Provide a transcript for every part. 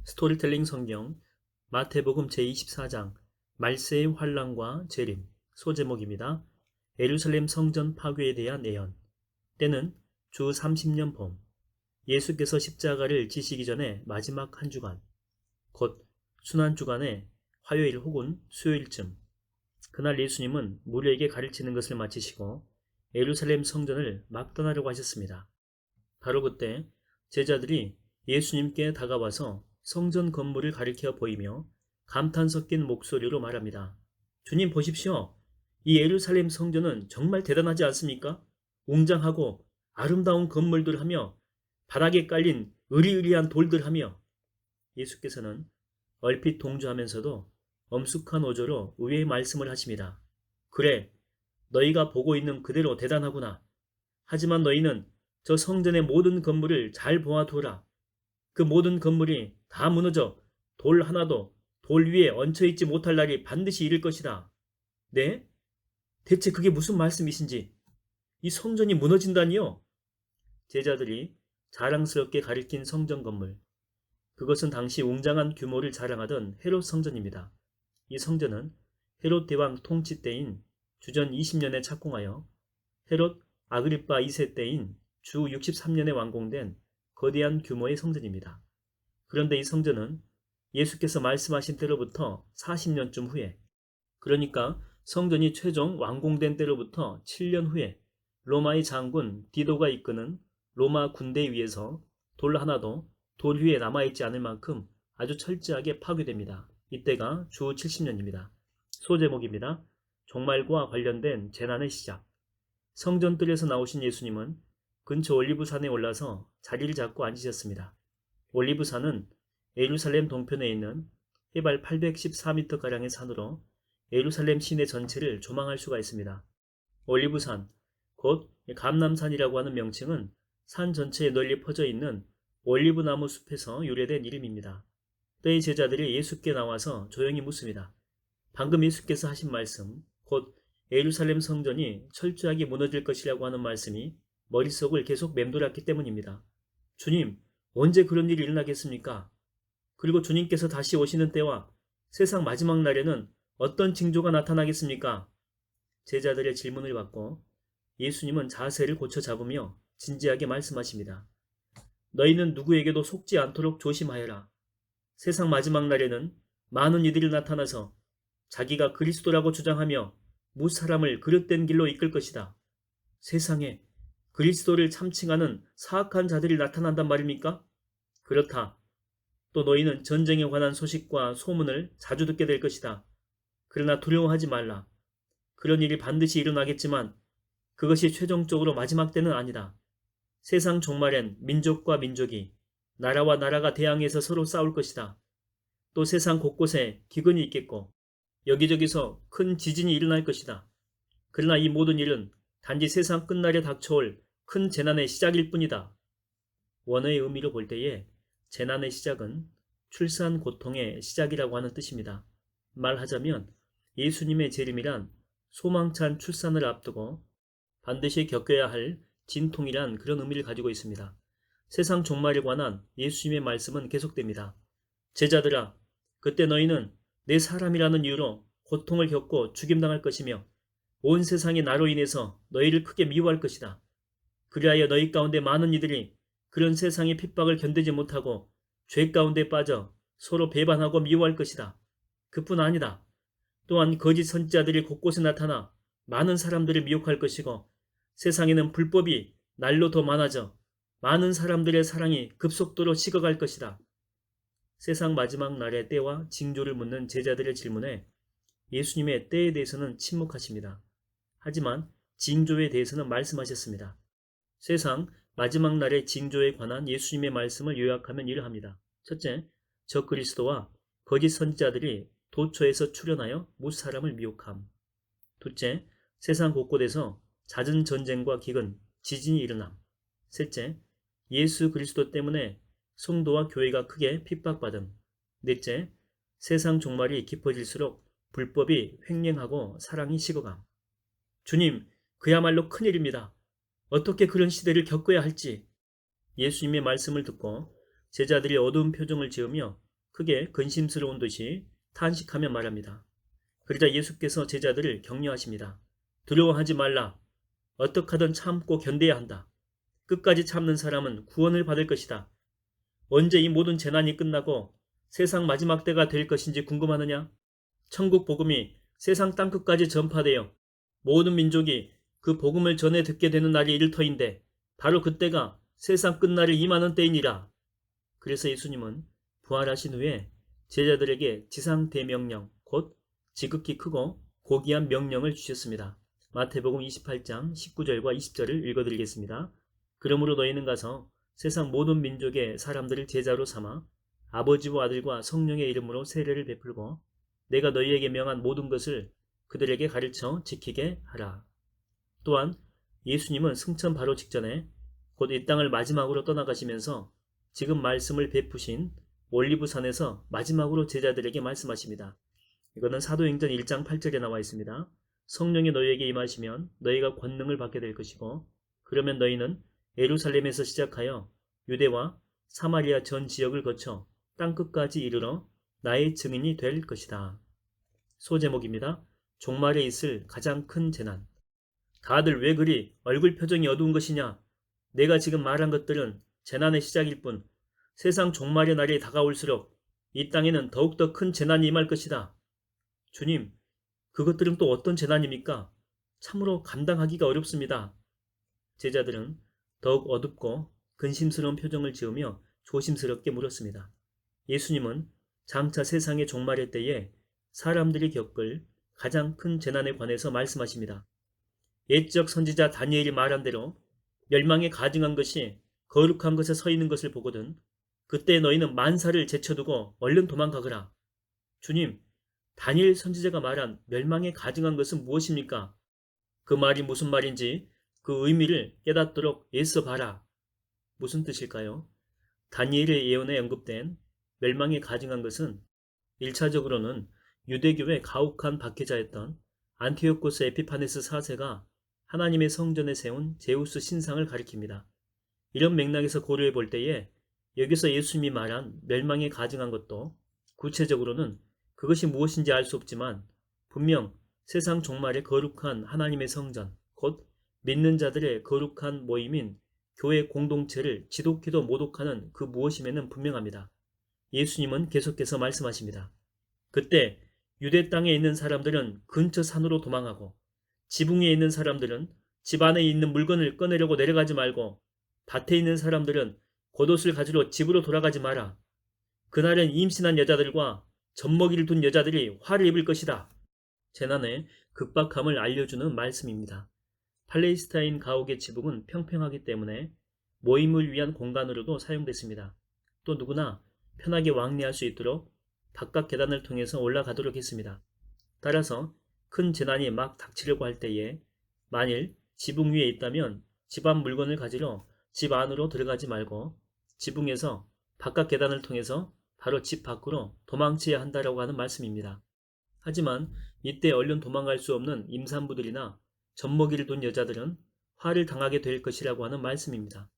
스토리텔링 성경 마태복음 제24장 말세의 환란과 재림 소제목입니다. 예루살렘 성전 파괴에 대한 예언. 때는 주 30년 봄. 예수께서 십자가를 지시기 전에 마지막 한 주간, 곧 순환주간의 화요일 혹은 수요일쯤, 그날 예수님은 무리에게 가르치는 것을 마치시고 예루살렘 성전을 막 떠나려고 하셨습니다. 바로 그때 제자들이 예수님께 다가와서 성전 건물을 가리켜 보이며 감탄 섞인 목소리로 말합니다. 주님 보십시오. 이 예루살렘 성전은 정말 대단하지 않습니까? 웅장하고 아름다운 건물들 하며 바닥에 깔린 으리으리한 돌들 하며. 예수께서는 얼핏 동조하면서도 엄숙한 어조로 의외의 말씀을 하십니다. 그래, 너희가 보고 있는 그대로 대단하구나. 하지만 너희는 저 성전의 모든 건물을 잘 보아두어라. 그 모든 건물이 다 무너져 돌 하나도 돌 위에 얹혀있지 못할 날이 반드시 이를 것이다. 네? 대체 그게 무슨 말씀이신지? 이 성전이 무너진다니요? 제자들이 자랑스럽게 가리킨 성전 건물. 그것은 당시 웅장한 규모를 자랑하던 헤롯 성전입니다. 이 성전은 헤롯 대왕 통치 때인 주전 20년에 착공하여 헤롯 아그리파 2세 때인 주 63년에 완공된 거대한 규모의 성전입니다. 그런데 이 성전은 예수께서 말씀하신 때로부터 40년쯤 후에, 그러니까 성전이 최종 완공된 때로부터 7년 후에 로마의 장군 디도가 이끄는 로마 군대에 의해서 돌 하나도 돌 위에 남아있지 않을 만큼 아주 철저하게 파괴됩니다. 이때가 주 70년입니다. 소제목입니다. 종말과 관련된 재난의 시작. 성전뜰에서 나오신 예수님은 근처 올리브산에 올라서 자리를 잡고 앉으셨습니다. 올리브산은 예루살렘 동편에 있는 해발 814m가량의 산으로 예루살렘 시내 전체를 조망할 수가 있습니다. 올리브산, 곧 감람산이라고 하는 명칭은 산 전체에 널리 퍼져 있는 올리브나무 숲에서 유래된 이름입니다. 때의 제자들이 예수께 나와서 조용히 묻습니다. 방금 예수께서 하신 말씀, 곧 예루살렘 성전이 철저하게 무너질 것이라고 하는 말씀이 머릿속을 계속 맴돌았기 때문입니다. 주님, 언제 그런 일이 일어나겠습니까? 그리고 주님께서 다시 오시는 때와 세상 마지막 날에는 어떤 징조가 나타나겠습니까? 제자들의 질문을 받고 예수님은 자세를 고쳐 잡으며 진지하게 말씀하십니다. 너희는 누구에게도 속지 않도록 조심하여라. 세상 마지막 날에는 많은 이들이 나타나서 자기가 그리스도라고 주장하며 무사람을 그릇된 길로 이끌 것이다. 세상에 그리스도를 참칭하는 사악한 자들이 나타난단 말입니까? 그렇다. 또 너희는 전쟁에 관한 소식과 소문을 자주 듣게 될 것이다. 그러나 두려워하지 말라. 그런 일이 반드시 일어나겠지만 그것이 최종적으로 마지막 때는 아니다. 세상 종말엔 민족과 민족이, 나라와 나라가 대항해서 서로 싸울 것이다. 또 세상 곳곳에 기근이 있겠고 여기저기서 큰 지진이 일어날 것이다. 그러나 이 모든 일은 단지 세상 끝날에 닥쳐올 큰 재난의 시작일 뿐이다. 원어의 의미로 볼 때에 재난의 시작은 출산 고통의 시작이라고 하는 뜻입니다. 말하자면 예수님의 재림이란 소망찬 출산을 앞두고 반드시 겪어야 할 진통이란 그런 의미를 가지고 있습니다. 세상 종말에 관한 예수님의 말씀은 계속됩니다. 제자들아, 그때 너희는 내 사람이라는 이유로 고통을 겪고 죽임당할 것이며 온 세상이 나로 인해서 너희를 크게 미워할 것이다. 그리하여 너희 가운데 많은 이들이 그런 세상의 핍박을 견디지 못하고 죄 가운데 빠져 서로 배반하고 미워할 것이다. 그뿐 아니다. 또한 거짓 선지자들이 곳곳에 나타나 많은 사람들을 미혹할 것이고 세상에는 불법이 날로 더 많아져 많은 사람들의 사랑이 급속도로 식어갈 것이다. 세상 마지막 날의 때와 징조를 묻는 제자들의 질문에 예수님의 때에 대해서는 침묵하십니다. 하지만 징조에 대해서는 말씀하셨습니다. 세상 마지막 날의 징조에 관한 예수님의 말씀을 요약하면 이러합니다. 첫째, 저 그리스도와 거짓 선지자들이 도처에서 출현하여 무사람을 미혹함. 둘째, 세상 곳곳에서 잦은 전쟁과 기근, 지진이 일어남. 셋째, 예수 그리스도 때문에 성도와 교회가 크게 핍박받음. 넷째, 세상 종말이 깊어질수록 불법이 횡령하고 사랑이 식어감. 주님, 그야말로 큰일입니다. 어떻게 그런 시대를 겪어야 할지. 예수님의 말씀을 듣고 제자들이 어두운 표정을 지으며 크게 근심스러운 듯이 탄식하며 말합니다. 그러자 예수께서 제자들을 격려하십니다. 두려워하지 말라. 어떻게 하든 참고 견뎌야 한다. 끝까지 참는 사람은 구원을 받을 것이다. 언제 이 모든 재난이 끝나고 세상 마지막 때가 될 것인지 궁금하느냐? 천국 복음이 세상 땅끝까지 전파되어 모든 민족이 그 복음을 전해 듣게 되는 날이 이를 터인데 바로 그때가 세상 끝날을 임하는 때이니라. 그래서 예수님은 부활하신 후에 제자들에게 지상 대명령, 곧 지극히 크고 고귀한 명령을 주셨습니다. 마태복음 28장 19절과 20절을 읽어드리겠습니다. 그러므로 너희는 가서 세상 모든 민족의 사람들을 제자로 삼아 아버지와 아들과 성령의 이름으로 세례를 베풀고 내가 너희에게 명한 모든 것을 그들에게 가르쳐 지키게 하라. 또한 예수님은 승천 바로 직전에 곧 이 땅을 마지막으로 떠나가시면서 지금 말씀을 베푸신 올리브산에서 마지막으로 제자들에게 말씀하십니다. 이거는 사도행전 1장 8절에 나와 있습니다. 성령이 너희에게 임하시면 너희가 권능을 받게 될 것이고 그러면 너희는 예루살렘에서 시작하여 유대와 사마리아 전 지역을 거쳐 땅끝까지 이르러 나의 증인이 될 것이다. 소제목입니다. 종말에 있을 가장 큰 재난. 다들 왜 그리 얼굴 표정이 어두운 것이냐? 내가 지금 말한 것들은 재난의 시작일 뿐 세상 종말의 날이 다가올수록 이 땅에는 더욱더 큰 재난이 임할 것이다. 주님, 그것들은 또 어떤 재난입니까? 참으로 감당하기가 어렵습니다. 제자들은 더욱 어둡고 근심스러운 표정을 지으며 조심스럽게 물었습니다. 예수님은 장차 세상의 종말의 때에 사람들이 겪을 가장 큰 재난에 관해서 말씀하십니다. 옛적 선지자 다니엘이 말한 대로 멸망에 가증한 것이 거룩한 것에 서 있는 것을 보거든 그때 너희는 만사를 제쳐두고 얼른 도망가거라. 주님, 다니엘 선지자가 말한 멸망에 가증한 것은 무엇입니까? 그 말이 무슨 말인지 그 의미를 깨닫도록 애써 봐라. 무슨 뜻일까요? 다니엘의 예언에 언급된 멸망에 가증한 것은 1차적으로는 유대교의 가혹한 박해자였던 안티오코스 에피파네스 4세가 하나님의 성전에 세운 제우스 신상을 가리킵니다. 이런 맥락에서 고려해 볼 때에 여기서 예수님이 말한 멸망에 가증한 것도 구체적으로는 그것이 무엇인지 알 수 없지만 분명 세상 종말의 거룩한 하나님의 성전, 곧 믿는 자들의 거룩한 모임인 교회 공동체를 지독히도 모독하는 그 무엇임에는 분명합니다. 예수님은 계속해서 말씀하십니다. 그때 유대 땅에 있는 사람들은 근처 산으로 도망하고 지붕 위에 있는 사람들은 집 안에 있는 물건을 꺼내려고 내려가지 말고 밭에 있는 사람들은 겉옷을 가지러 집으로 돌아가지 마라. 그날은 임신한 여자들과 젖먹이를 둔 여자들이 화를 입을 것이다. 재난의 급박함을 알려주는 말씀입니다. 팔레스타인 가옥의 지붕은 평평하기 때문에 모임을 위한 공간으로도 사용됐습니다. 또 누구나 편하게 왕래할 수 있도록 바깥 계단을 통해서 올라가도록 했습니다. 따라서 큰 재난이 막 닥치려고 할 때에 만일 지붕 위에 있다면 집 안 물건을 가지러 집 안으로 들어가지 말고 지붕에서 바깥 계단을 통해서 바로 집 밖으로 도망쳐야 한다라고 하는 말씀입니다. 하지만 이때 얼른 도망갈 수 없는 임산부들이나 젖먹이를 둔 여자들은 화를 당하게 될 것이라고 하는 말씀입니다.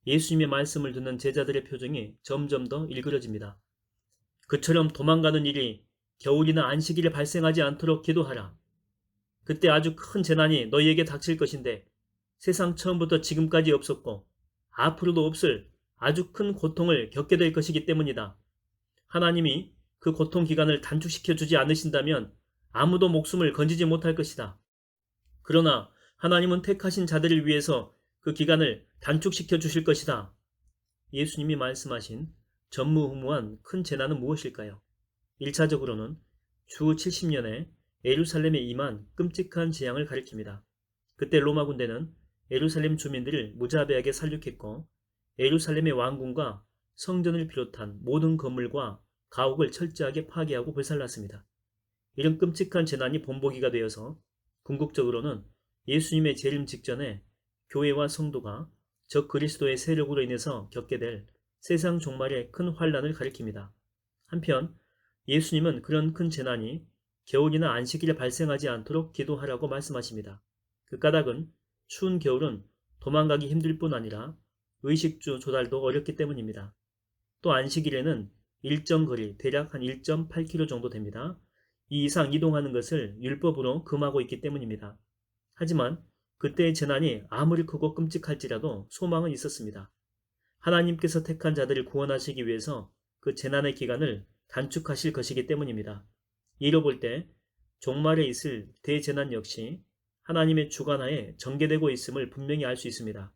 예수님의 말씀을 듣는 제자들의 표정이 점점 더 일그러집니다. 그처럼 도망가는 일이 겨울이나 안식일에 발생하지 않도록 기도하라. 그때 아주 큰 재난이 너희에게 닥칠 것인데 세상 처음부터 지금까지 없었고 앞으로도 없을 아주 큰 고통을 겪게 될 것이기 때문이다. 하나님이 그 고통 기간을 단축시켜 주지 않으신다면 아무도 목숨을 건지지 못할 것이다. 그러나 하나님은 택하신 자들을 위해서 그 기간을 단축시켜 주실 것이다. 예수님이 말씀하신 전무후무한 큰 재난은 무엇일까요? 1차적으로는 주 70년에 예루살렘에 임한 끔찍한 재앙을 가리킵니다. 그때 로마 군대는 예루살렘 주민들을 무자비하게 살육했고 예루살렘의 왕궁과 성전을 비롯한 모든 건물과 가옥을 철저하게 파괴하고 불살랐습니다. 이런 끔찍한 재난이 본보기가 되어서 궁극적으로는 예수님의 재림 직전에 교회와 성도가 적 그리스도의 세력으로 인해서 겪게 될 세상 종말의 큰 환란을 가리킵니다. 한편 예수님은 그런 큰 재난이 겨울이나 안식일에 발생하지 않도록 기도하라고 말씀하십니다. 그 까닭은 추운 겨울은 도망가기 힘들 뿐 아니라 의식주 조달도 어렵기 때문입니다. 또 안식일에는 일정 거리, 대략 한 1.8km 정도 됩니다. 이 이상 이동하는 것을 율법으로 금하고 있기 때문입니다. 하지만 그때의 재난이 아무리 크고 끔찍할지라도 소망은 있었습니다. 하나님께서 택한 자들을 구원하시기 위해서 그 재난의 기간을 단축하실 것이기 때문입니다. 이로 볼 때 종말에 있을 대재난 역시 하나님의 주관하에 전개되고 있음을 분명히 알 수 있습니다.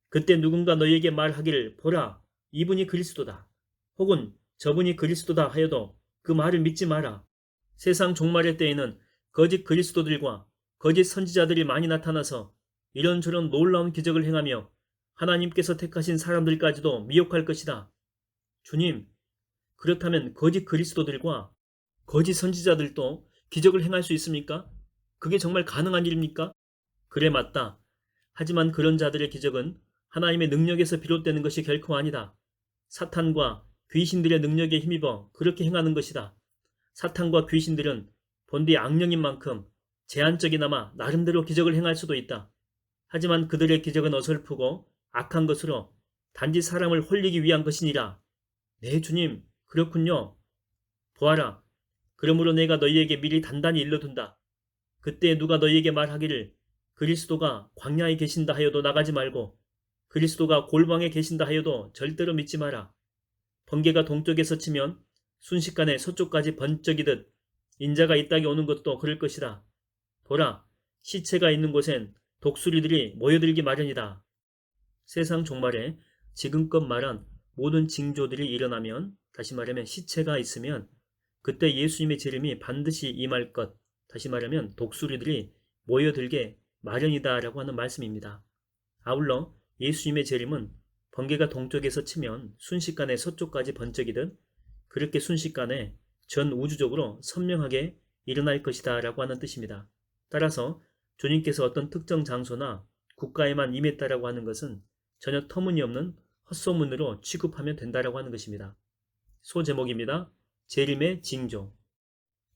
그때 누군가 너희에게 말하기를 보라, 이분이 그리스도다. 혹은 저분이 그리스도다 하여도 그 말을 믿지 마라. 세상 종말의 때에는 거짓 그리스도들과 거짓 선지자들이 많이 나타나서 이런저런 놀라운 기적을 행하며 하나님께서 택하신 사람들까지도 미혹할 것이다. 주님, 그렇다면 거짓 그리스도들과 거짓 선지자들도 기적을 행할 수 있습니까? 그게 정말 가능한 일입니까? 그래, 맞다. 하지만 그런 자들의 기적은 하나님의 능력에서 비롯되는 것이 결코 아니다. 사탄과 귀신들의 능력에 힘입어 그렇게 행하는 것이다. 사탄과 귀신들은 본디 악령인 만큼 제한적이나마 나름대로 기적을 행할 수도 있다. 하지만 그들의 기적은 어설프고 악한 것으로 단지 사람을 홀리기 위한 것이니라. 네, 주님, 그렇군요. 보아라. 그러므로 내가 너희에게 미리 단단히 일러둔다. 그때 누가 너희에게 말하기를 그리스도가 광야에 계신다 하여도 나가지 말고 그리스도가 골방에 계신다 하여도 절대로 믿지 마라. 번개가 동쪽에서 치면 순식간에 서쪽까지 번쩍이듯 인자가 이 땅에 오는 것도 그럴 것이다. 보라, 시체가 있는 곳엔 독수리들이 모여들기 마련이다. 세상 종말에 지금껏 말한 모든 징조들이 일어나면, 다시 말하면 시체가 있으면 그때 예수님의 재림이 반드시 임할 것, 다시 말하면 독수리들이 모여들게 마련이다라고 하는 말씀입니다. 아울러 예수님의 재림은 번개가 동쪽에서 치면 순식간에 서쪽까지 번쩍이듯 그렇게 순식간에 전 우주적으로 선명하게 일어날 것이다 라고 하는 뜻입니다. 따라서 주님께서 어떤 특정 장소나 국가에만 임했다라고 하는 것은 전혀 터무니없는 헛소문으로 취급하면 된다라고 하는 것입니다. 소제목입니다. 재림의 징조.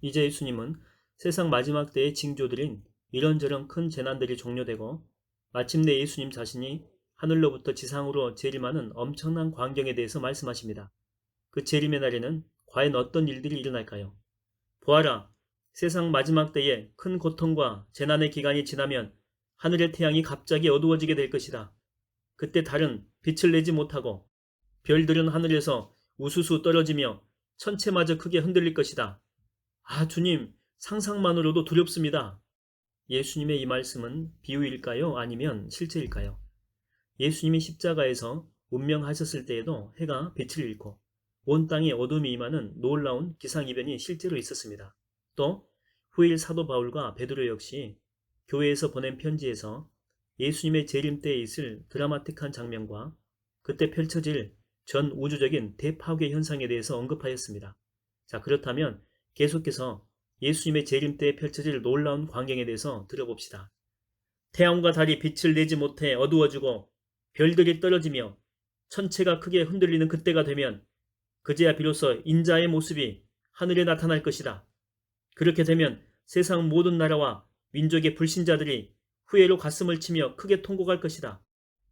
이제 예수님은 세상 마지막 때의 징조들인 이런저런 큰 재난들이 종료되고 마침내 예수님 자신이 하늘로부터 지상으로 재림하는 엄청난 광경에 대해서 말씀하십니다. 그 재림의 날에는 과연 어떤 일들이 일어날까요? 보아라, 세상 마지막 때에 큰 고통과 재난의 기간이 지나면 하늘의 태양이 갑자기 어두워지게 될 것이다. 그때 달은 빛을 내지 못하고 별들은 하늘에서 우수수 떨어지며 천체마저 크게 흔들릴 것이다. 아, 주님, 상상만으로도 두렵습니다. 예수님의 이 말씀은 비유일까요? 아니면 실제일까요? 예수님이 십자가에서 운명하셨을 때에도 해가 빛을 잃고 온 땅에 어둠이 임하는 놀라운 기상이변이 실제로 있었습니다. 또 후일 사도 바울과 베드로 역시 교회에서 보낸 편지에서 예수님의 재림 때에 있을 드라마틱한 장면과 그때 펼쳐질 전 우주적인 대파괴 현상에 대해서 언급하였습니다. 자, 그렇다면 계속해서 예수님의 재림 때에 펼쳐질 놀라운 광경에 대해서 들어봅시다. 태양과 달이 빛을 내지 못해 어두워지고 별들이 떨어지며 천체가 크게 흔들리는 그때가 되면 그제야 비로소 인자의 모습이 하늘에 나타날 것이다. 그렇게 되면 세상 모든 나라와 민족의 불신자들이 후회로 가슴을 치며 크게 통곡할 것이다.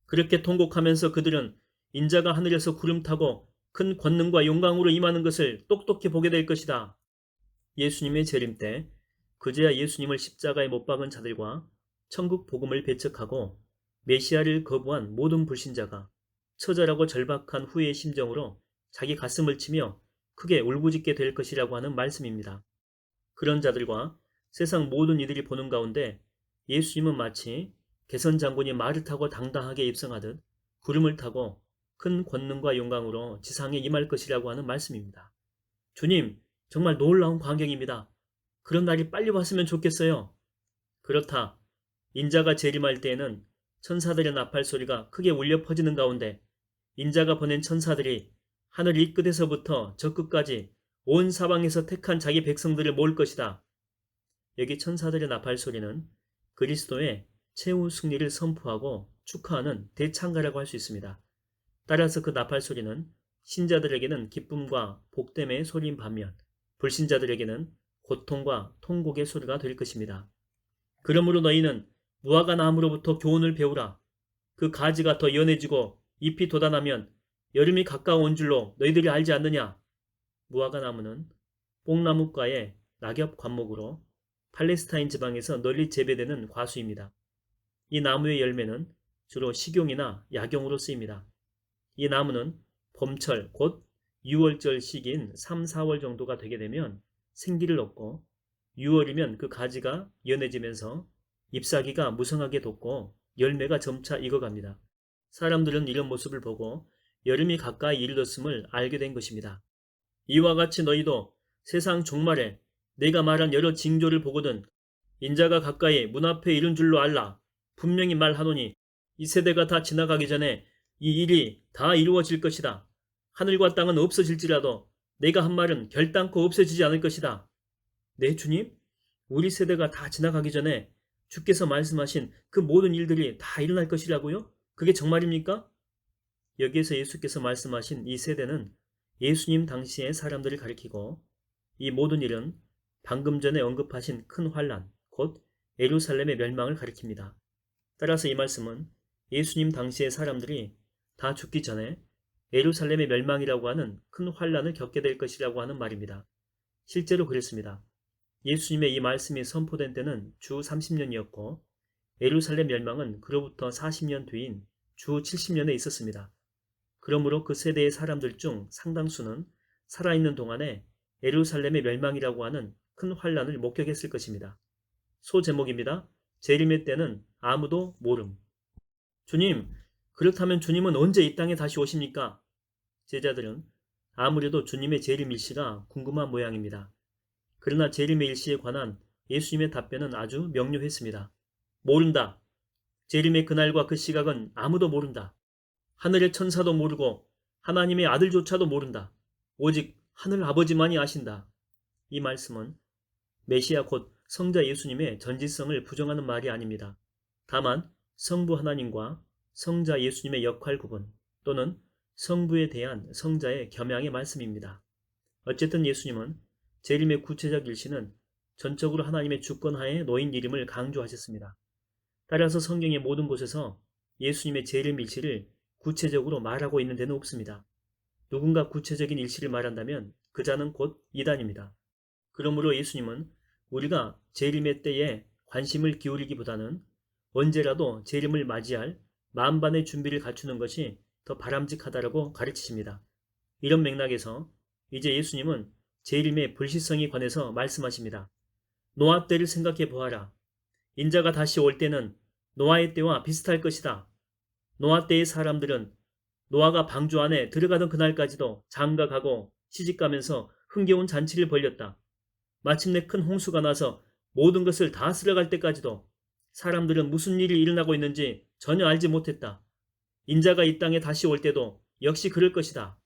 그렇게 통곡하면서 그들은 인자가 하늘에서 구름 타고 큰 권능과 영광으로 임하는 것을 똑똑히 보게 될 것이다. 예수님의 재림 때 그제야 예수님을 십자가에 못 박은 자들과 천국 복음을 배척하고 메시아를 거부한 모든 불신자가 처절하고 절박한 후회의 심정으로 자기 가슴을 치며 크게 울부짖게 될 것이라고 하는 말씀입니다. 그런 자들과 세상 모든 이들이 보는 가운데 예수님은 마치 개선 장군이 말을 타고 당당하게 입성하듯 구름을 타고 큰 권능과 영광으로 지상에 임할 것이라고 하는 말씀입니다. 주님, 정말 놀라운 광경입니다. 그런 날이 빨리 왔으면 좋겠어요. 그렇다. 인자가 재림할 때에는 천사들의 나팔 소리가 크게 울려 퍼지는 가운데 인자가 보낸 천사들이 하늘 이 끝에서부터 저 끝까지 온 사방에서 택한 자기 백성들을 모을 것이다. 여기 천사들의 나팔 소리는 그리스도의 최후 승리를 선포하고 축하하는 대창가라고 할 수 있습니다. 따라서 그 나팔 소리는 신자들에게는 기쁨과 복됨의 소리인 반면 불신자들에게는 고통과 통곡의 소리가 될 것입니다. 그러므로 너희는 무화과 나무로부터 교훈을 배우라. 그 가지가 더 연해지고 잎이 돋아나면 여름이 가까운 줄로 너희들이 알지 않느냐. 무화과 나무는 뽕나무과의 낙엽 관목으로 팔레스타인 지방에서 널리 재배되는 과수입니다. 이 나무의 열매는 주로 식용이나 약용으로 쓰입니다. 이 나무는 봄철 곧 6월절 시기인 3, 4월 정도가 되게 되면 생기를 얻고 6월이면 그 가지가 연해지면서 잎사귀가 무성하게 돋고 열매가 점차 익어갑니다. 사람들은 이런 모습을 보고 여름이 가까이 이르렀음을 알게 된 것입니다. 이와 같이 너희도 세상 종말에 내가 말한 여러 징조를 보거든 인자가 가까이 문 앞에 이른 줄로 알라. 분명히 말하노니 이 세대가 다 지나가기 전에 이 일이 다 이루어질 것이다. 하늘과 땅은 없어질지라도 내가 한 말은 결단코 없어지지 않을 것이다. 네, 주님? 우리 세대가 다 지나가기 전에 주께서 말씀하신 그 모든 일들이 다 일어날 것이라고요? 그게 정말입니까? 여기에서 예수께서 말씀하신 이 세대는 예수님 당시의 사람들을 가리키고 이 모든 일은 방금 전에 언급하신 큰 환란, 곧 예루살렘의 멸망을 가리킵니다. 따라서 이 말씀은 예수님 당시의 사람들이 다 죽기 전에 예루살렘의 멸망이라고 하는 큰 환란을 겪게 될 것이라고 하는 말입니다. 실제로 그랬습니다. 예수님의 이 말씀이 선포된 때는 주 30년이었고 예루살렘 멸망은 그로부터 40년 뒤인 주 70년에 있었습니다. 그러므로 그 세대의 사람들 중 상당수는 살아있는 동안에 예루살렘의 멸망이라고 하는 큰 환란을 목격했을 것입니다. 소제목입니다. 재림의 때는 아무도 모름. 주님, 그렇다면 주님은 언제 이 땅에 다시 오십니까? 제자들은 아무래도 주님의 재림 일시가 궁금한 모양입니다. 그러나 재림의 일시에 관한 예수님의 답변은 아주 명료했습니다. 모른다. 재림의 그날과 그 시각은 아무도 모른다. 하늘의 천사도 모르고 하나님의 아들조차도 모른다. 오직 하늘 아버지만이 아신다. 이 말씀은 메시아 곧 성자 예수님의 전지성을 부정하는 말이 아닙니다. 다만 성부 하나님과 성자 예수님의 역할 구분 또는 성부에 대한 성자의 겸양의 말씀입니다. 어쨌든 예수님은 재림의 구체적 일시는 전적으로 하나님의 주권하에 놓인 일임을 강조하셨습니다. 따라서 성경의 모든 곳에서 예수님의 재림 일시를 구체적으로 말하고 있는 데는 없습니다. 누군가 구체적인 일시를 말한다면 그 자는 곧 이단입니다. 그러므로 예수님은 우리가 재림의 때에 관심을 기울이기보다는 언제라도 재림을 맞이할 만반의 준비를 갖추는 것이 더 바람직하다라고 가르치십니다. 이런 맥락에서 이제 예수님은 재림의 불시성에 관해서 말씀하십니다. 노아 때를 생각해 보아라. 인자가 다시 올 때는 노아의 때와 비슷할 것이다. 노아 때의 사람들은 노아가 방주 안에 들어가던 그날까지도 장가가고 시집가면서 흥겨운 잔치를 벌였다. 마침내 큰 홍수가 나서 모든 것을 다 쓸어갈 때까지도 사람들은 무슨 일이 일어나고 있는지 전혀 알지 못했다. 인자가 이 땅에 다시 올 때도 역시 그럴 것이다.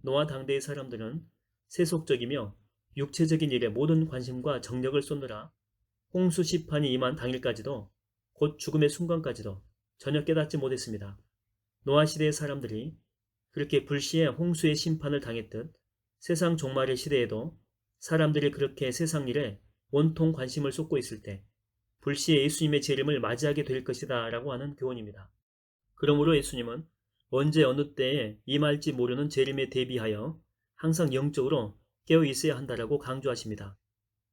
노아 당대의 사람들은 세속적이며 육체적인 일에 모든 관심과 정력을 쏟느라 홍수 시판이 임한 당일까지도 곧 죽음의 순간까지도 전혀 깨닫지 못했습니다. 노아 시대의 사람들이 그렇게 불시에 홍수의 심판을 당했듯 세상 종말의 시대에도 사람들이 그렇게 세상 일에 온통 관심을 쏟고 있을 때 불시에 예수님의 재림을 맞이하게 될 것이다 라고 하는 교훈입니다. 그러므로 예수님은 언제 어느 때에 임할지 모르는 재림에 대비하여 항상 영적으로 깨어 있어야 한다라고 강조하십니다.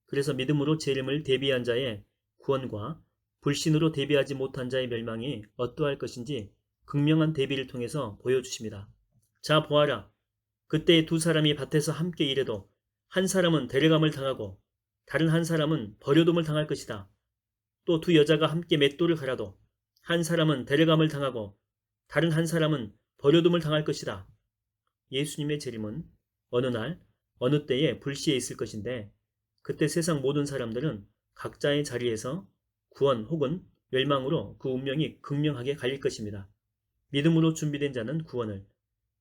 그래서 믿음으로 재림을 대비한 자의 구원과 불신으로 대비하지 못한 자의 멸망이 어떠할 것인지 극명한 대비를 통해서 보여주십니다. 자 보아라. 그때 두 사람이 밭에서 함께 일해도 한 사람은 데려감을 당하고 다른 한 사람은 버려둠을 당할 것이다. 또 두 여자가 함께 맷돌을 갈아도 한 사람은 데려감을 당하고 다른 한 사람은 버려둠을 당할 것이다. 예수님의 재림은 어느 날 어느 때에 불시에 있을 것인데 그때 세상 모든 사람들은 각자의 자리에서 구원 혹은 멸망으로 그 운명이 극명하게 갈릴 것입니다. 믿음으로 준비된 자는 구원을,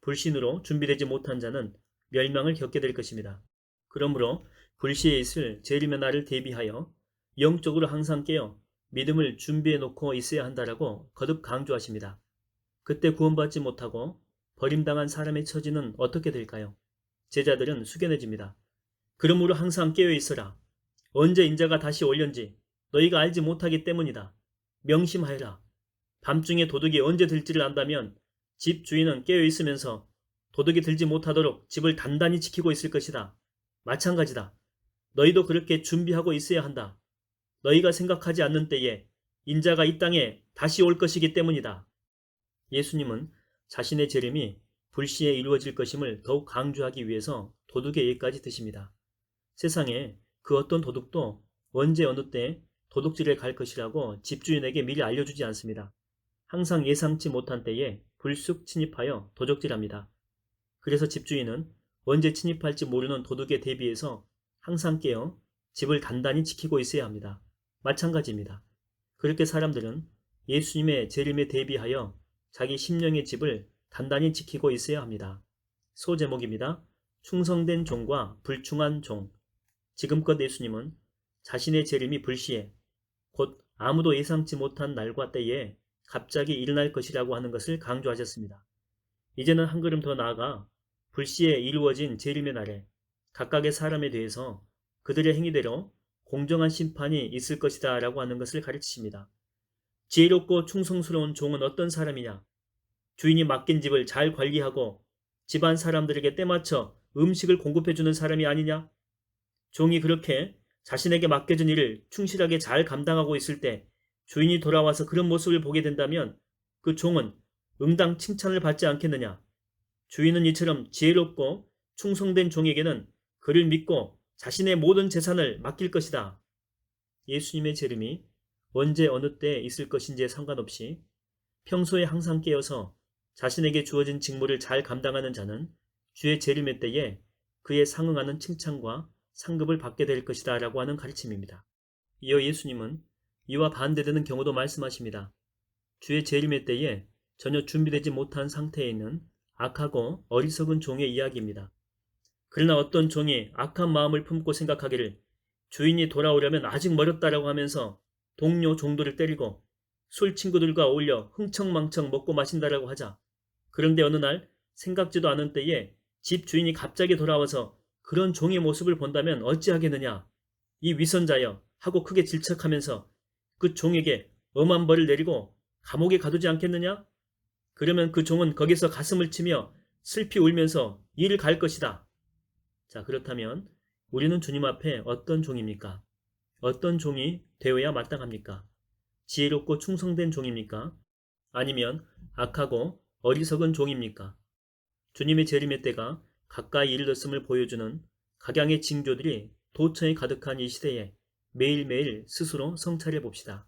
불신으로 준비되지 못한 자는 멸망을 겪게 될 것입니다. 그러므로 불시에 있을 재림의 날을 대비하여 영적으로 항상 깨어 믿음을 준비해 놓고 있어야 한다라고 거듭 강조하십니다. 그때 구원받지 못하고 버림당한 사람의 처지는 어떻게 될까요? 제자들은 숙연해집니다. 그러므로 항상 깨어 있어라. 언제 인자가 다시 올련지 너희가 알지 못하기 때문이다. 명심하여라. 밤중에 도둑이 언제 들지를 안다면 집 주인은 깨어 있으면서 도둑이 들지 못하도록 집을 단단히 지키고 있을 것이다. 마찬가지다. 너희도 그렇게 준비하고 있어야 한다. 너희가 생각하지 않는 때에 인자가 이 땅에 다시 올 것이기 때문이다. 예수님은 자신의 재림이 불시에 이루어질 것임을 더욱 강조하기 위해서 도둑의 예까지 드십니다. 세상에 그 어떤 도둑도 언제 어느 때 도둑질에 갈 것이라고 집주인에게 미리 알려주지 않습니다. 항상 예상치 못한 때에 불쑥 침입하여 도적질합니다. 그래서 집주인은 언제 침입할지 모르는 도둑에 대비해서 항상 깨어 집을 단단히 지키고 있어야 합니다. 마찬가지입니다. 그렇게 사람들은 예수님의 재림에 대비하여 자기 심령의 집을 단단히 지키고 있어야 합니다. 소제목입니다. 충성된 종과 불충한 종. 지금껏 예수님은 자신의 재림이 불시에 곧 아무도 예상치 못한 날과 때에 갑자기 일어날 것이라고 하는 것을 강조하셨습니다. 이제는 한 걸음 더 나아가 불시에 이루어진 재림의 날에 각각의 사람에 대해서 그들의 행위대로 공정한 심판이 있을 것이다 라고 하는 것을 가르치십니다. 지혜롭고 충성스러운 종은 어떤 사람이냐? 주인이 맡긴 집을 잘 관리하고 집안 사람들에게 때맞춰 음식을 공급해주는 사람이 아니냐? 종이 그렇게 자신에게 맡겨진 일을 충실하게 잘 감당하고 있을 때 주인이 돌아와서 그런 모습을 보게 된다면 그 종은 응당 칭찬을 받지 않겠느냐? 주인은 이처럼 지혜롭고 충성된 종에게는 그를 믿고 자신의 모든 재산을 맡길 것이다. 예수님의 재림이 언제 어느 때 있을 것인지에 상관없이 평소에 항상 깨어서 자신에게 주어진 직무를 잘 감당하는 자는 주의 재림의 때에 그에 상응하는 칭찬과 상급을 받게 될 것이다 라고 하는 가르침입니다. 이어 예수님은 이와 반대되는 경우도 말씀하십니다. 주의 재림의 때에 전혀 준비되지 못한 상태에 있는 악하고 어리석은 종의 이야기입니다. 그러나 어떤 종이 악한 마음을 품고 생각하기를 주인이 돌아오려면 아직 멀었다라고 하면서 동료 종들을 때리고 술 친구들과 어울려 흥청망청 먹고 마신다라고 하자. 그런데 어느 날 생각지도 않은 때에 집 주인이 갑자기 돌아와서 그런 종의 모습을 본다면 어찌하겠느냐. 이 위선자여 하고 크게 질책하면서 그 종에게 엄한 벌을 내리고 감옥에 가두지 않겠느냐? 그러면 그 종은 거기서 가슴을 치며 슬피 울면서 이를 갈 것이다. 자, 그렇다면 우리는 주님 앞에 어떤 종입니까? 어떤 종이 되어야 마땅합니까? 지혜롭고 충성된 종입니까? 아니면 악하고 어리석은 종입니까? 주님의 재림의 때가 가까이 이르렀음을 보여주는 각양의 징조들이 도처에 가득한 이 시대에 매일매일 스스로 성찰해 봅시다.